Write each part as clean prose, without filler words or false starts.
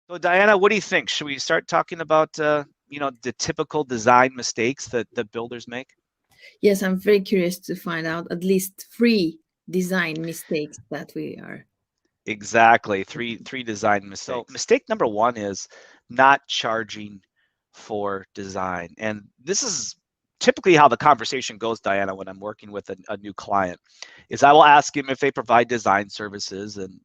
So Diana, what do you think? Should we start talking about the typical design mistakes that builders make? Yes, I'm very curious to find out at least three design mistakes that we are. Exactly. Three design mistakes. So mistake number one is not charging for design. And this is typically how the conversation goes, Diana, when I'm working with a new client, is I will ask him if they provide design services, and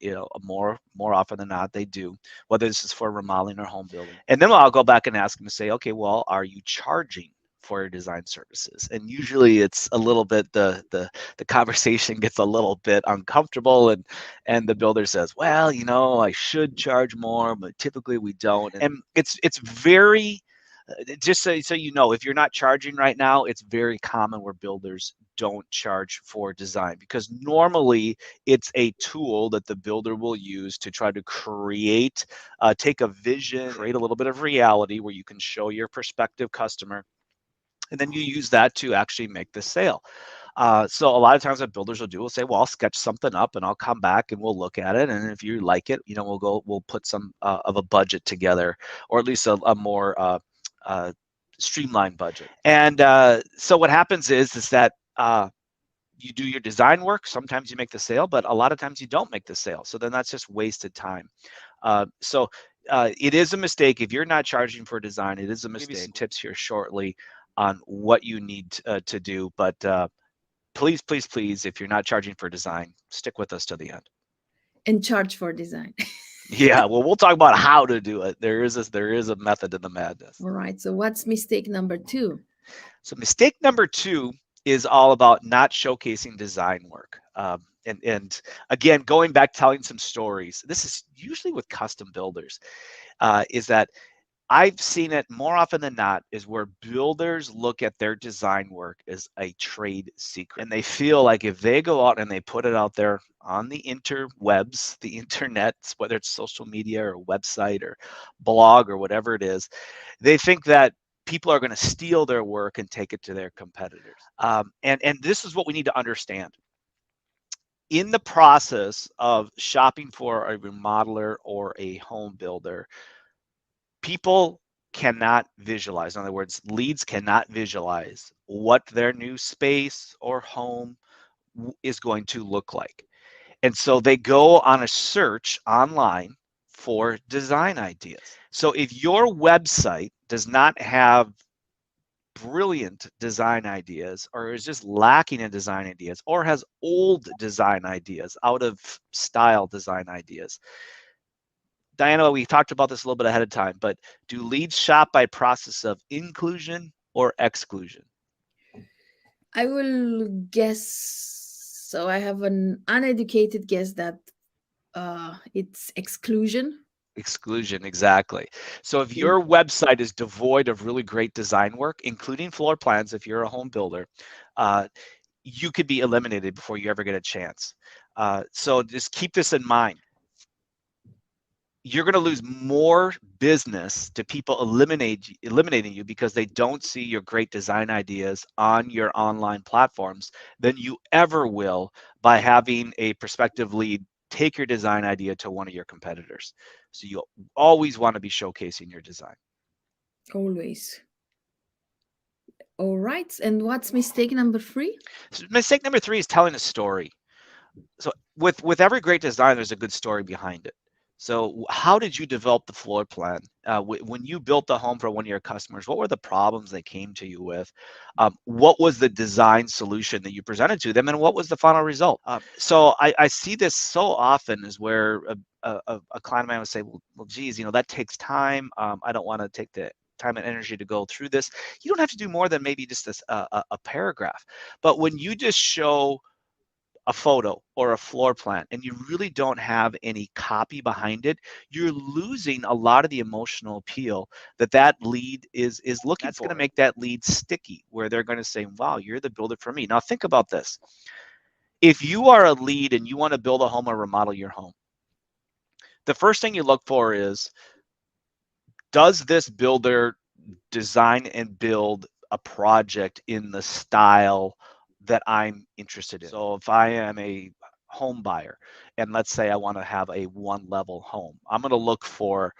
more often than not they do, whether this is for remodeling or home building. And then I'll go back and ask him to say, okay, well, are you charging for your design services? And usually it's a little bit the conversation gets a little bit uncomfortable, and the builder says, well, I should charge more, but typically we don't. And it's very just so you know, if you're not charging right now, it's very common where builders don't charge for design, because normally it's a tool that the builder will use to try to create, take a vision, create a little bit of reality where you can show your prospective customer, and then you use that to actually make the sale. So a lot of times what builders will do will say, well, I'll sketch something up and I'll come back and we'll look at it. And if you like it, we'll put some of a budget together, or at least a more uh, streamlined budget. And so what happens is that you do your design work. Sometimes you make the sale, but a lot of times you don't make the sale. So then that's just wasted time. It is a mistake if you're not charging for design. It is a mistake. I'll give you some tips here shortly on what you need to do, but please, please, please, if you're not charging for design, stick with us to the end. And charge for design. Yeah, well, we'll talk about how to do it. There is a method in the madness. All right. So what's mistake number two? So mistake number two is all about not showcasing design work. And again, going back, telling some stories. This is usually with custom builders. Is that I've seen it more often than not, is where builders look at their design work as a trade secret. And they feel like if they go out and they put it out there on the interwebs, the internet, whether it's social media or website or blog or whatever it is, they think that people are going to steal their work and take it to their competitors. And this is what we need to understand. In the process of shopping for a remodeler or a home builder, people cannot visualize. In other words, leads cannot visualize what their new space or home is going to look like. And so they go on a search online for design ideas. So if your website does not have brilliant design ideas, or is just lacking in design ideas, or has old design ideas, out of style design ideas, Diana, we talked about this a little bit ahead of time, but do leads shop by process of inclusion or exclusion? I will guess. So I have an uneducated guess that it's exclusion. Exclusion, exactly. So if your website is devoid of really great design work, including floor plans, if you're a home builder, uh, you could be eliminated before you ever get a chance. So just keep this in mind. You're going to lose more business to people eliminating you because they don't see your great design ideas on your online platforms than you ever will by having a prospective lead take your design idea to one of your competitors. So you always want to be showcasing your design. Always. All right. And what's mistake number three? So mistake number three is telling a story. So with every great design, there's a good story behind it. So how did you develop the floor plan? When you built the home for one of your customers, what were the problems they came to you with? What was the design solution that you presented to them, and what was the final result? So I see this so often, is where a client of mine would say, well, geez, that takes time. I don't want to take the time and energy to go through this. You don't have to do more than maybe just a paragraph. But when you just show a photo or a floor plan and you really don't have any copy behind it, you're losing a lot of the emotional appeal that lead is looking for. That's going to make that lead sticky, where they're going to say, wow, you're the builder for me. Now think about this. If you are a lead and you want to build a home or remodel your home, the first thing you look for is, does this builder design and build a project in the style that I'm interested in? So if I am a home buyer and let's say I want to have a one level home, I'm going to look for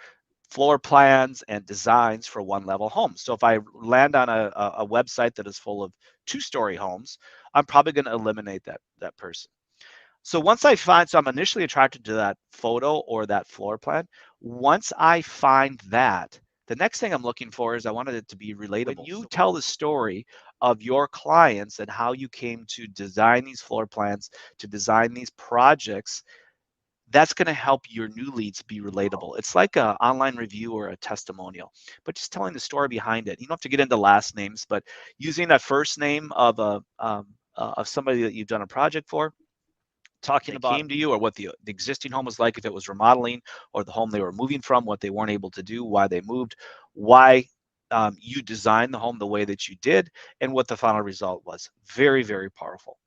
floor plans and designs for one-level homes. So if I land on a website that is full of two-story homes, I'm probably going to eliminate that person. So once I find, so I'm initially attracted to that photo or that floor plan. Once I find that, the next thing I'm looking for is I wanted it to be relatable. When you tell the story of your clients and how you came to design these floor plans, to design these projects, that's going to help your new leads be relatable. It's like an online review or a testimonial, but just telling the story behind it. You don't have to get into last names, but using that first name of somebody that you've done a project for, talking about came to you, or what the existing home was like, if it was remodeling, or the home they were moving from, what they weren't able to do, why they moved, why you designed the home the way that you did, and what the final result was. Very, very powerful.